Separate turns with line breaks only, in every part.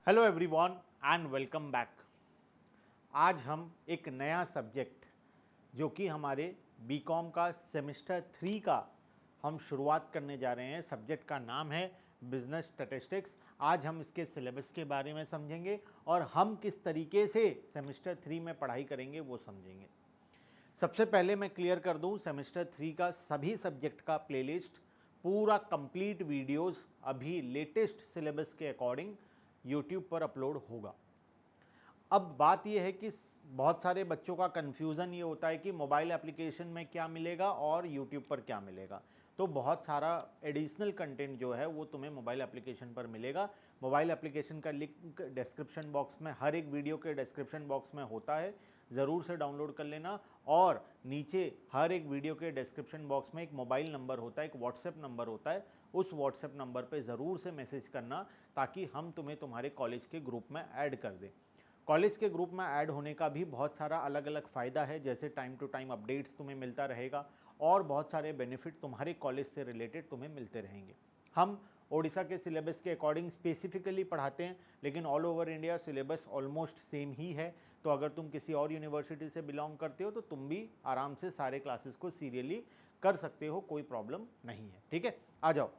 Hello everyone and welcome back. आज हम एक नया सब्जेक्ट जो कि हमारे बीकॉम का सेमेस्टर 3 का हम शुरुआत करने जा रहे हैं। सब्जेक्ट का नाम है बिजनेस स्टैटिस्टिक्स। आज हम इसके सिलेबस के बारे में समझेंगे और हम किस तरीके से सेमेस्टर 3 में पढ़ाई करेंगे वो समझेंगे। सबसे पहले मैं क्लियर कर दूं, सेमेस्टर 3 का सभी सब्जेक्ट का प्लेलिस्ट पूरा कंप्लीट वीडियोस अभी लेटेस्ट सिलेबस के अकॉर्डिंग यूट्यूब पर अपलोड होगा। अब बात यह है कि बहुत सारे बच्चों का कन्फ्यूज़न ये होता है कि मोबाइल एप्लीकेशन में क्या मिलेगा और यूट्यूब पर क्या मिलेगा। तो बहुत सारा एडिशनल कंटेंट जो है वो तुम्हें मोबाइल एप्लीकेशन पर मिलेगा। मोबाइल एप्लीकेशन का लिंक डिस्क्रिप्शन बॉक्स में, हर एक वीडियो के डिस्क्रिप्शन बॉक्स में होता है, ज़रूर से डाउनलोड कर लेना। और नीचे हर एक वीडियो के डिस्क्रिप्शन बॉक्स में एक मोबाइल नंबर होता है, एक व्हाट्सएप नंबर होता है। उस व्हाट्सएप नंबर पे ज़रूर से मैसेज करना ताकि हम तुम्हें तुम्हारे कॉलेज के ग्रुप में ऐड कर दें। कॉलेज के ग्रुप में ऐड होने का भी बहुत सारा अलग अलग फ़ायदा है, जैसे टाइम टू टाइम अपडेट्स तुम्हें मिलता रहेगा और बहुत सारे बेनिफिट तुम्हारे कॉलेज से रिलेटेड तुम्हें मिलते रहेंगे। हम ओडिशा के सिलेबस के अकॉर्डिंग स्पेसिफिकली पढ़ाते हैं, लेकिन all over India syllabus almost same ही है। तो अगर तुम किसी और यूनिवर्सिटी से बिलोंग करते हो तो तुम भी आराम से सारे क्लासेस को सीरियली कर सकते हो, कोई प्रॉब्लम नहीं है। ठीक है, आ जाओ।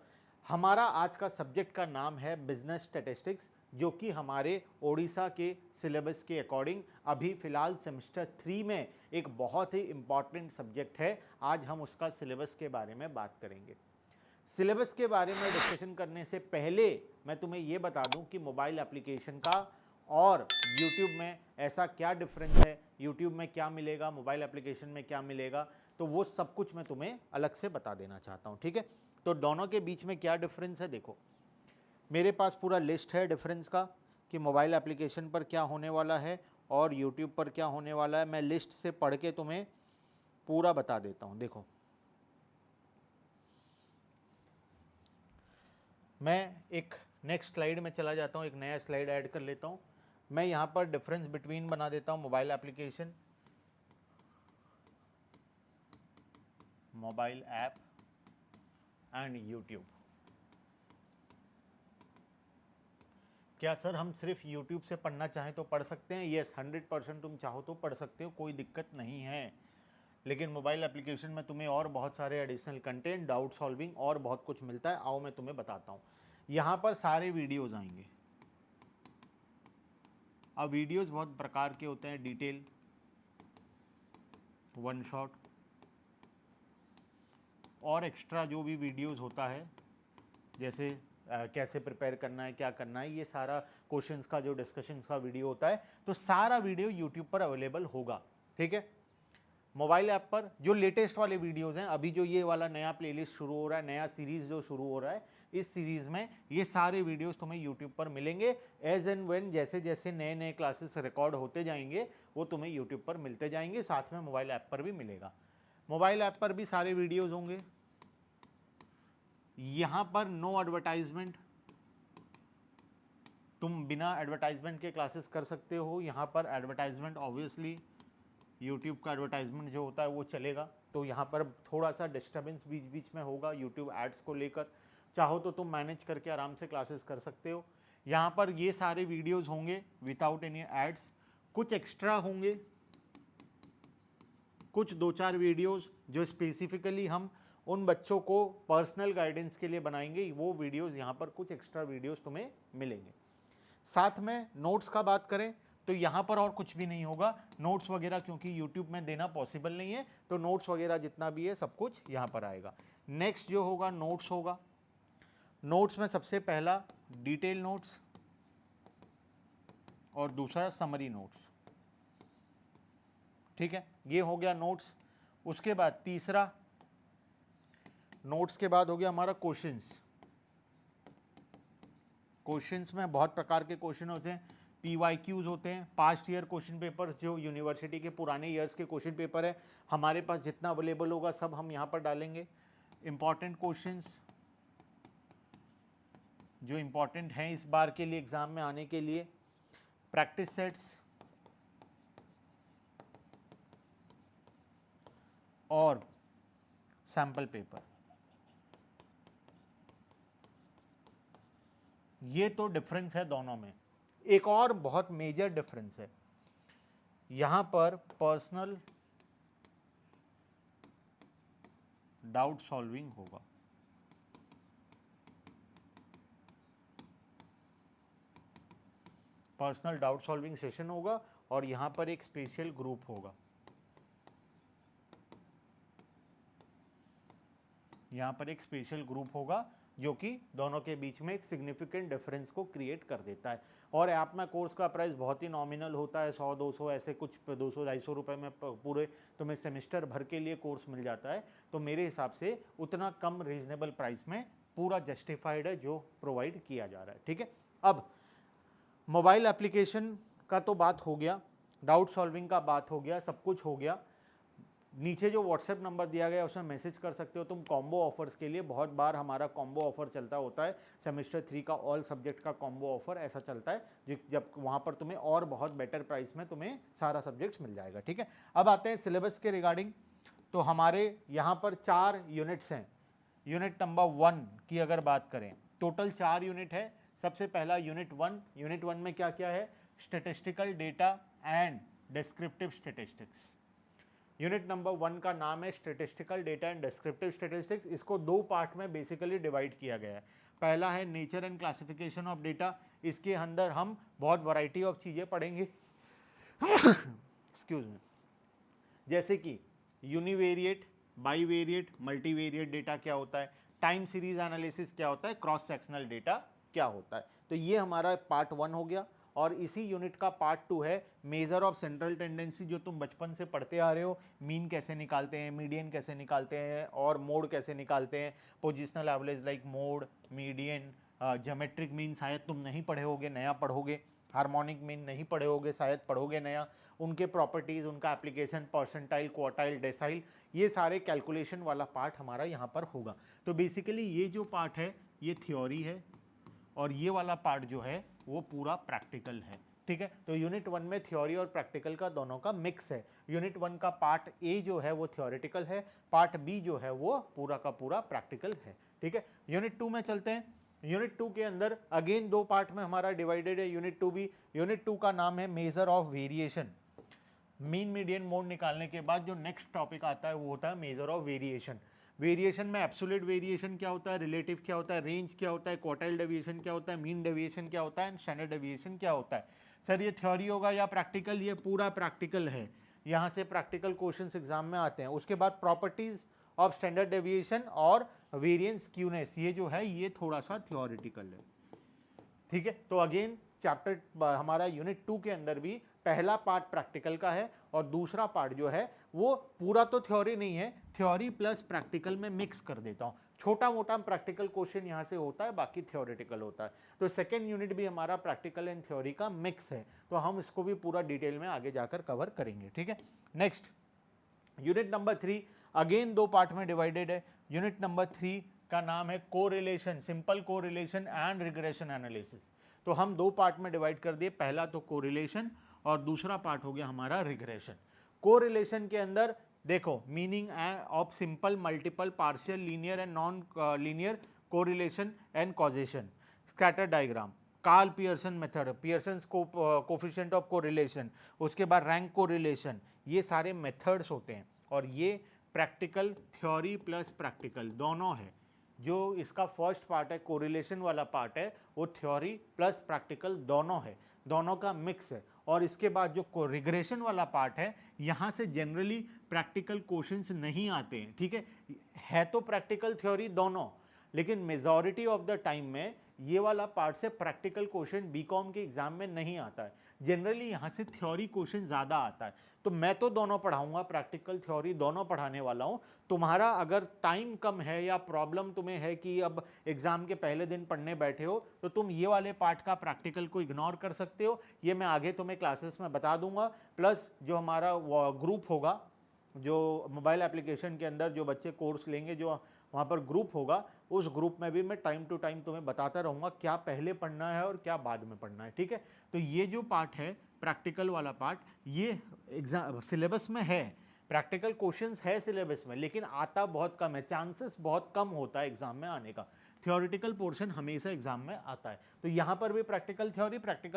हमारा आज का सब्जेक्ट का नाम है बिजनेस स्टैटिस्टिक्स, जो कि हमारे ओडिशा के सिलेबस के अकॉर्डिंग अभी फ़िलहाल सेमेस्टर 3 में एक बहुत ही इम्पॉर्टेंट सब्जेक्ट है। आज हम उसका सिलेबस के बारे में बात करेंगे। सिलेबस के बारे में डिस्कशन करने से पहले मैं तुम्हें ये बता दूं कि मोबाइल एप्लीकेशन का और यूट्यूब में ऐसा क्या डिफरेंस है, यूट्यूब में क्या मिलेगा, मोबाइल एप्लीकेशन में क्या मिलेगा, तो वो सब कुछ मैं तुम्हें अलग से बता देना चाहता हूँ। ठीक है, तो दोनों के बीच में क्या डिफरेंस है देखो। मेरे पास पूरा लिस्ट है डिफरेंस का कि मोबाइल एप्लीकेशन पर क्या होने वाला है और यूट्यूब पर क्या होने वाला है। मैं लिस्ट से पढ़ के तुम्हें पूरा बता देता हूँ। देखो, मैं एक नेक्स्ट स्लाइड में चला जाता हूँ, एक नया स्लाइड ऐड कर लेता हूँ। मैं यहाँ पर डिफरेंस बिटवीन बना देता हूँ mobile application, mobile app and YouTube. क्या सर हम सिर्फ यूट्यूब से पढ़ना चाहें तो पढ़ सकते हैं? येस, 100% तुम चाहो तो पढ़ सकते हो, कोई दिक्कत नहीं है। लेकिन मोबाइल एप्लीकेशन में तुम्हें और बहुत सारे एडिशनल कंटेंट, डाउट सॉल्विंग और बहुत कुछ मिलता है। आओ मैं तुम्हें बताता हूँ। यहाँ पर सारे वीडियोज़ आएंगे। अब वीडियोज़ बहुत प्रकार के होते हैं, डिटेल, वन शॉट और एक्स्ट्रा जो भी वीडियोज़ होता है, जैसे कैसे प्रिपेयर करना है, क्या करना है, ये सारा क्वेश्चंस का जो डिस्कशन का वीडियो होता है, तो सारा वीडियो यूट्यूब पर अवेलेबल होगा। ठीक है, मोबाइल ऐप पर जो लेटेस्ट वाले वीडियोज़ हैं, अभी जो ये वाला नया प्लेलिस्ट शुरू हो रहा है, नया सीरीज़ जो शुरू हो रहा है, इस सीरीज़ में ये सारे वीडियोज़ तुम्हें यूट्यूब पर मिलेंगे। एज एंड व्हेन जैसे जैसे नए नए क्लासेस रिकॉर्ड होते जाएंगे वो तुम्हें यूट्यूब पर मिलते जाएंगे, साथ में मोबाइल ऐप पर भी मिलेगा। मोबाइल ऐप पर भी सारे वीडियोज़ होंगे। यहाँ पर नो एडवर्टाइजमेंट, तुम बिना एडवर्टाइजमेंट के क्लासेस कर सकते हो। यहाँ पर एडवर्टाइजमेंट ऑब्वियसली यूट्यूब का एडवर्टाइजमेंट जो होता है वो चलेगा, तो यहाँ पर थोड़ा सा डिस्टर्बेंस बीच बीच में होगा यूट्यूब एड्स को लेकर। चाहो तो तुम मैनेज करके आराम से क्लासेस कर सकते हो। यहाँ पर ये सारे वीडियोज़ होंगे विदाउट एनी एड्स। कुछ एक्स्ट्रा होंगे, कुछ 2-4 वीडियोज़ जो स्पेसिफिकली हम उन बच्चों को पर्सनल गाइडेंस के लिए बनाएंगे, वो वीडियोज़ यहाँ पर कुछ एक्स्ट्रा वीडियोज़ तुम्हें मिलेंगे। साथ में नोट्स का बात करें तो यहाँ पर और कुछ भी नहीं होगा, नोट्स वगैरह क्योंकि यूट्यूब में देना पॉसिबल नहीं है, तो नोट्स वगैरह जितना भी है सब कुछ यहाँ पर आएगा। नेक्स्ट जो होगा नोट्स होगा। नोट्स में सबसे पहला डिटेल नोट्स और दूसरा समरी नोट्स। ठीक है, ये हो गया नोट्स। उसके बाद तीसरा, नोट्स के बाद हो गया हमारा क्वेश्चंस। क्वेश्चंस में बहुत प्रकार के क्वेश्चन होते हैं। PYQs होते हैं, पास्ट ईयर क्वेश्चन पेपर, जो यूनिवर्सिटी के पुराने ईयर्स के क्वेश्चन पेपर है, हमारे पास जितना अवेलेबल होगा सब हम यहाँ पर डालेंगे। इम्पॉर्टेंट क्वेश्चंस जो इम्पॉर्टेंट हैं इस बार के लिए एग्ज़ाम में आने के लिए, प्रैक्टिस सेट्स और सैम्पल पेपर। ये तो डिफरेंस है दोनों में। एक और बहुत मेजर डिफरेंस है, यहां पर पर्सनल डाउट सॉल्विंग होगा। पर्सनल डाउट सॉल्विंग सेशन होगा और यहां पर एक स्पेशल ग्रुप होगा। यहां पर एक स्पेशल ग्रुप होगा जो कि दोनों के बीच में एक सिग्निफिकेंट डिफरेंस को क्रिएट कर देता है। और ऐप में कोर्स का प्राइस बहुत ही नॉमिनल होता है, 100-200 ऐसे कुछ 200-250 रुपये में पूरे तुम्हें सेमेस्टर भर के लिए कोर्स मिल जाता है। तो मेरे हिसाब से उतना कम रीजनेबल प्राइस में पूरा जस्टिफाइड है जो प्रोवाइड किया जा रहा है। ठीक है, अब मोबाइल एप्लीकेशन का तो बात हो गया, डाउट सॉल्विंग का बात हो गया, सब कुछ हो गया। नीचे जो व्हाट्सएप नंबर दिया गया है उसमें मैसेज कर सकते हो तुम कॉम्बो ऑफर्स के लिए। बहुत बार हमारा कॉम्बो ऑफर चलता होता है, सेमेस्टर 3 का ऑल सब्जेक्ट का कॉम्बो ऑफर ऐसा चलता है जब वहाँ पर तुम्हें और बहुत बेटर प्राइस में तुम्हें सारा सब्जेक्ट्स मिल जाएगा। ठीक है, अब आते हैं सिलेबस के रिगार्डिंग। तो हमारे यहाँ पर 4 यूनिट्स हैं। यूनिट नंबर 1 की अगर बात करें, टोटल 4 यूनिट है। सबसे पहला यूनिट 1। यूनिट 1 में क्या क्या है? Statistical data and descriptive statistics. Unit number 1 का नाम है statistical data and descriptive statistics. इसको 2 पार्ट में बेसिकली डिवाइड किया गया है। पहला है nature and classification of data. इसके अंदर हम बहुत वैरायटी ऑफ चीज़ें पढ़ेंगे एक्सक्यूज मी, जैसे कि यूनिवेरिएट, बाईवेरिएट, मल्टीवेरिएट डेटा क्या होता है, टाइम सीरीज एनालिसिस क्या होता है, क्रॉस सेक्शनल डेटा क्या होता है। तो ये हमारा पार्ट 1 हो गया। और इसी यूनिट का पार्ट 2 है मेजर ऑफ सेंट्रल टेंडेंसी, जो तुम बचपन से पढ़ते आ रहे हो। मीन कैसे निकालते हैं, मीडियन कैसे निकालते हैं और मोड कैसे निकालते हैं। Positional average like mode, median, geometric mean शायद तुम नहीं पढ़े होगे, नया पढ़ोगे। हार्मोनिक मीन नहीं पढ़े होगे, शायद पढ़ोगे नया। उनके प्रॉपर्टीज़, उनका एप्लीकेशन, परसेंटाइल, क्वार्टाइल, डेसाइल, ये सारे कैलकुलेशन वाला पार्ट हमारा यहाँ पर होगा। तो बेसिकली ये जो पार्ट है ये थ्योरी है और ये वाला पार्ट जो है वो पूरा प्रैक्टिकल है। ठीक है, तो यूनिट 1 में थ्योरी और प्रैक्टिकल का दोनों का मिक्स है। यूनिट 1 का पार्ट ए जो है वो थ्योरेटिकल है, पार्ट बी जो है वो पूरा का पूरा प्रैक्टिकल है। ठीक है, यूनिट 2 में चलते हैं। यूनिट 2 के अंदर अगेन 2 पार्ट में हमारा डिवाइडेड है यूनिट 2 भी। यूनिट 2 का नाम है measure of variation. Mean, median, mode निकालने के बाद जो नेक्स्ट टॉपिक आता है वो होता है मेजर ऑफ वेरिएशन। वेरिएशन में एब्सोल्यूट वेरिएशन क्या होता है, रिलेटिव क्या होता है, रेंज क्या होता है, क्वार्टाइल डेविएशन क्या होता है, मीन डेविएशन क्या होता है एंड स्टैंडर्ड डेविएशन क्या होता है। सर ये थ्योरी होगा या प्रैक्टिकल? ये पूरा प्रैक्टिकल है। यहाँ से प्रैक्टिकल क्वेश्चंस एग्जाम में आते हैं। उसके बाद प्रॉपर्टीज ऑफ स्टैंडर्ड डेविएशन और वेरिएंस क्यूनेस, ये जो है ये थोड़ा सा थ्योरेटिकल है। ठीक है, तो अगेन चैप्टर हमारा यूनिट 2 के अंदर भी पहला पार्ट प्रैक्टिकल का है और दूसरा पार्ट जो है वो पूरा तो थ्योरी नहीं है, थ्योरी प्लस प्रैक्टिकल में मिक्स कर देता हूँ। छोटा मोटा प्रैक्टिकल क्वेश्चन यहाँ से होता है, बाकी थ्योरेटिकल होता है। तो सेकेंड यूनिट भी हमारा प्रैक्टिकल एंड थ्योरी का मिक्स है, तो हम इसको भी पूरा डिटेल में आगे जाकर कवर करेंगे। ठीक है, next unit number 3 again 2 part में डिवाइडेड है। यूनिट नंबर 3 का नाम है correlation, simple correlation and regression analysis. तो हम 2 पार्ट में डिवाइड कर दिए, पहला तो कोरिलेशन और दूसरा पार्ट हो गया हमारा रिग्रेशन। कोरिलेशन के अंदर देखो meaning of simple, multiple, partial, linear and non linear correlation and causation, scatter diagram, Karl Pearson method, Pearson coefficient of correlation, उसके बाद रैंक कोरिलेशन, ये सारे मेथड्स होते हैं। और ये प्रैक्टिकल, थ्योरी प्लस प्रैक्टिकल दोनों है। जो इसका फर्स्ट पार्ट है, कोरिलेशन वाला पार्ट है, वो थ्योरी प्लस प्रैक्टिकल दोनों है, दोनों का मिक्स है। और इसके बाद जो रिग्रेशन वाला पार्ट है, यहाँ से जनरली प्रैक्टिकल क्वेश्चंस नहीं आते हैं। ठीक है तो प्रैक्टिकल थ्योरी दोनों, लेकिन मेजॉरिटी ऑफ द टाइम में ये वाला पार्ट से प्रैक्टिकल क्वेश्चन बीकॉम के एग्जाम में नहीं आता है। जनरली यहाँ से थ्योरी क्वेश्चन ज़्यादा आता है। तो मैं तो दोनों पढ़ाऊंगा, प्रैक्टिकल थ्योरी दोनों पढ़ाने वाला हूँ। तुम्हारा अगर टाइम कम है या प्रॉब्लम तुम्हें है कि अब एग्ज़ाम के पहले दिन पढ़ने बैठे हो, तो तुम ये वाले पार्ट का प्रैक्टिकल को इग्नोर कर सकते हो। ये मैं आगे तुम्हें क्लासेस में बता दूंगा। प्लस जो हमारा ग्रुप होगा, जो मोबाइल एप्लीकेशन के अंदर जो बच्चे कोर्स लेंगे, जो वहाँ पर ग्रुप होगा, उस ग्रुप में भी मैं टाइम टू टाइम तुम्हें बताता रहूँगा क्या पहले पढ़ना है और क्या बाद में पढ़ना है। ठीक है, तो ये जो पार्ट है प्रैक्टिकल वाला पार्ट, ये एग्जाम सिलेबस में है, प्रैक्टिकल क्वेश्चंस है सिलेबस में, लेकिन आता बहुत कम है, चांसेस बहुत कम होता है एग्जाम में आने का। थ्योरेटिकल पोर्शन हमेशा एग्जाम में आता है। तो यहाँ पर भी प्रैक्टिकल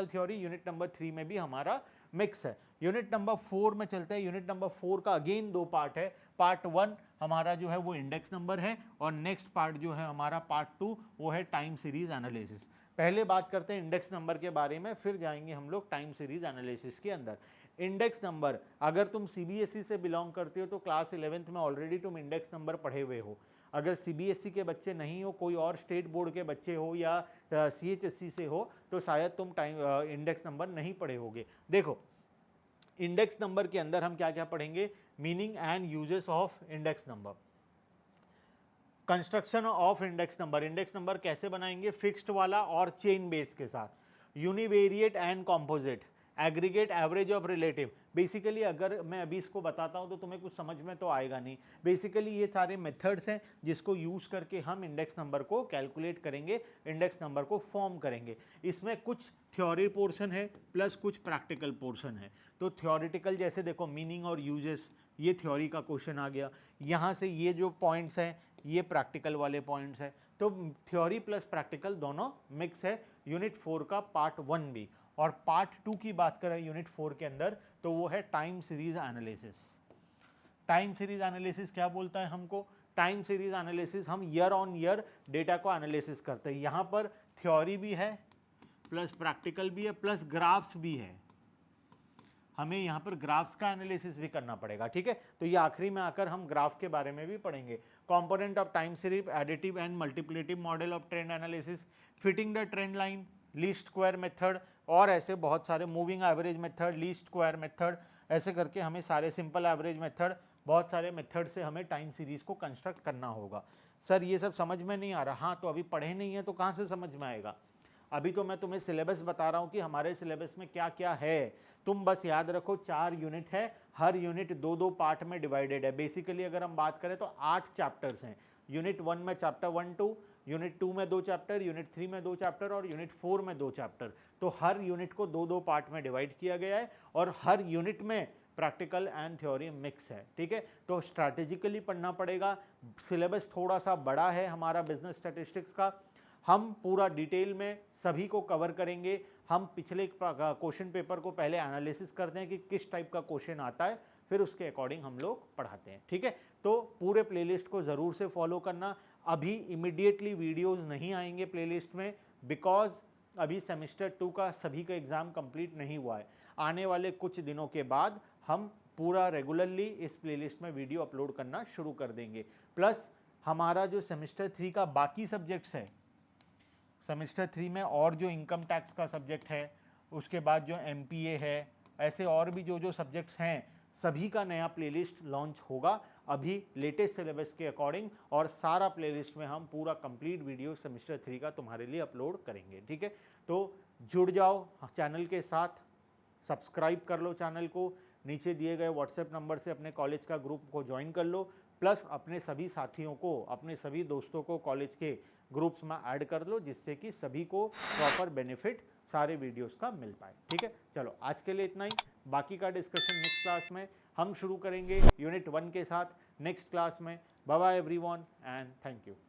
थ्योरी यूनिट नंबर 3 में भी हमारा मिक्स है। यूनिट नंबर 4 में चलते हैं। यूनिट नंबर 4 का अगेन 2 पार्ट है। पार्ट 1 हमारा जो है वो इंडेक्स नंबर है और नेक्स्ट पार्ट जो है हमारा पार्ट 2 वो है टाइम सीरीज एनालिसिस। पहले बात करते हैं इंडेक्स नंबर के बारे में, फिर जाएंगे हम लोग टाइम सीरीज एनालिसिस के अंदर। इंडेक्स नंबर, अगर तुम सीबीएसई से बिलोंग करते हो तो क्लास 11th में ऑलरेडी तुम इंडेक्स नंबर पढ़े हुए हो। अगर सीबीएसई के बच्चे नहीं हो, कोई और स्टेट बोर्ड के बच्चे हो या सीएचएसई से हो तो शायद तुम इंडेक्स नंबर नहीं पढ़े होगे। देखो इंडेक्स नंबर के अंदर हम क्या क्या पढ़ेंगे, meaning and uses of index number, construction of index number, index number कैसे बनाएंगे, फिक्स्ड वाला और चेन बेस के साथ, univariate and composite, aggregate, average of relative. Basically अगर मैं अभी इसको बताता हूं तो तुम्हें कुछ समझ में तो आएगा नहीं। बेसिकली ये सारे मेथड्स हैं जिसको यूज करके हम इंडेक्स नंबर को कैलकुलेट करेंगे, इंडेक्स नंबर को फॉर्म करेंगे। इसमें कुछ थ्योरी पोर्शन है प्लस कुछ प्रैक्टिकल पोर्शन है। तो थ्योरेटिकल जैसे देखो मीनिंग और यूजेस, ये थ्योरी का क्वेश्चन आ गया। यहाँ से ये जो पॉइंट्स हैं ये प्रैक्टिकल वाले पॉइंट्स हैं। तो थ्योरी प्लस प्रैक्टिकल दोनों मिक्स है यूनिट 4 का पार्ट 1 भी। और पार्ट 2 की बात करें यूनिट 4 के अंदर तो वो है time series analysis. Time series analysis क्या बोलता है हमको, टाइम सीरीज एनालिसिस हम ईयर ऑन ईयर डेटा को एनालिसिस करते हैं। यहाँ पर थ्योरी भी है प्लस प्रैक्टिकल भी है प्लस ग्राफ्स भी है। हमें यहाँ पर ग्राफ्स का एनालिसिस भी करना पड़ेगा, ठीक है। तो ये आखिरी में आकर हम ग्राफ के बारे में भी पढ़ेंगे। Component of time series, additive and multiplicative model of trend analysis, fitting the trend line, least square method और ऐसे बहुत सारे, moving average method, least square method, ऐसे करके हमें सारे, सिंपल एवरेज मेथड, बहुत सारे मेथड से हमें टाइम सीरीज को कंस्ट्रक्ट करना होगा। सर ये सब समझ में नहीं आ रहा, हाँ तो अभी पढ़े नहीं है तो कहाँ से समझ में आएगा। अभी तो मैं तुम्हें सिलेबस बता रहा हूँ कि हमारे सिलेबस में क्या क्या है। तुम बस याद रखो 4 यूनिट है, हर यूनिट 2-2 पार्ट में डिवाइडेड है। बेसिकली अगर हम बात करें तो 8 चैप्टर्स हैं। यूनिट 1 में चैप्टर 1-2, यूनिट 2 में 2 चैप्टर, यूनिट 3 में 2 चैप्टर और यूनिट 4 में 2 चैप्टर। तो हर यूनिट को 2-2 पार्ट में डिवाइड किया गया है और हर यूनिट में प्रैक्टिकल एंड थ्योरी मिक्स है, ठीक है। तो स्ट्रैटेजिकली पढ़ना पड़ेगा। सिलेबस थोड़ा सा बड़ा है हमारा बिजनेस स्टैटिस्टिक्स का, हम पूरा डिटेल में सभी को कवर करेंगे। हम पिछले क्वेश्चन पेपर को पहले एनालिसिस करते हैं कि किस टाइप का क्वेश्चन आता है, फिर उसके अकॉर्डिंग हम लोग पढ़ाते हैं, ठीक है। तो पूरे प्लेलिस्ट को ज़रूर से फॉलो करना। अभी इमीडिएटली वीडियोस नहीं आएंगे प्लेलिस्ट में, बिकॉज अभी सेमेस्टर 2 का सभी का एग्ज़ाम कंप्लीट नहीं हुआ है। आने वाले कुछ दिनों के बाद हम पूरा रेगुलरली इस प्लेलिस्ट में वीडियो अपलोड करना शुरू कर देंगे। प्लस हमारा जो सेमेस्टर 3 का बाकी सब्जेक्ट्स है, सेमेस्टर 3 में और जो इनकम टैक्स का सब्जेक्ट है, उसके बाद जो MPA है, ऐसे और भी जो सब्जेक्ट्स हैं, सभी का नया प्लेलिस्ट लॉन्च होगा अभी लेटेस्ट सिलेबस के अकॉर्डिंग। और सारा प्लेलिस्ट में हम पूरा कंप्लीट वीडियो सेमेस्टर 3 का तुम्हारे लिए अपलोड करेंगे, ठीक है। तो जुड़ जाओ चैनल के साथ, सब्सक्राइब कर लो चैनल को, नीचे दिए गए व्हाट्सएप नंबर से अपने कॉलेज का ग्रुप को ज्वाइन कर लो, प्लस अपने सभी साथियों को, अपने सभी दोस्तों को कॉलेज के ग्रुप्स में ऐड कर लो, जिससे कि सभी को प्रॉपर बेनिफिट सारे वीडियोस का मिल पाए, ठीक है। चलो आज के लिए इतना ही, बाकी का डिस्कशन नेक्स्ट क्लास में हम शुरू करेंगे यूनिट 1 के साथ नेक्स्ट क्लास में। Bye bye everyone and thank you.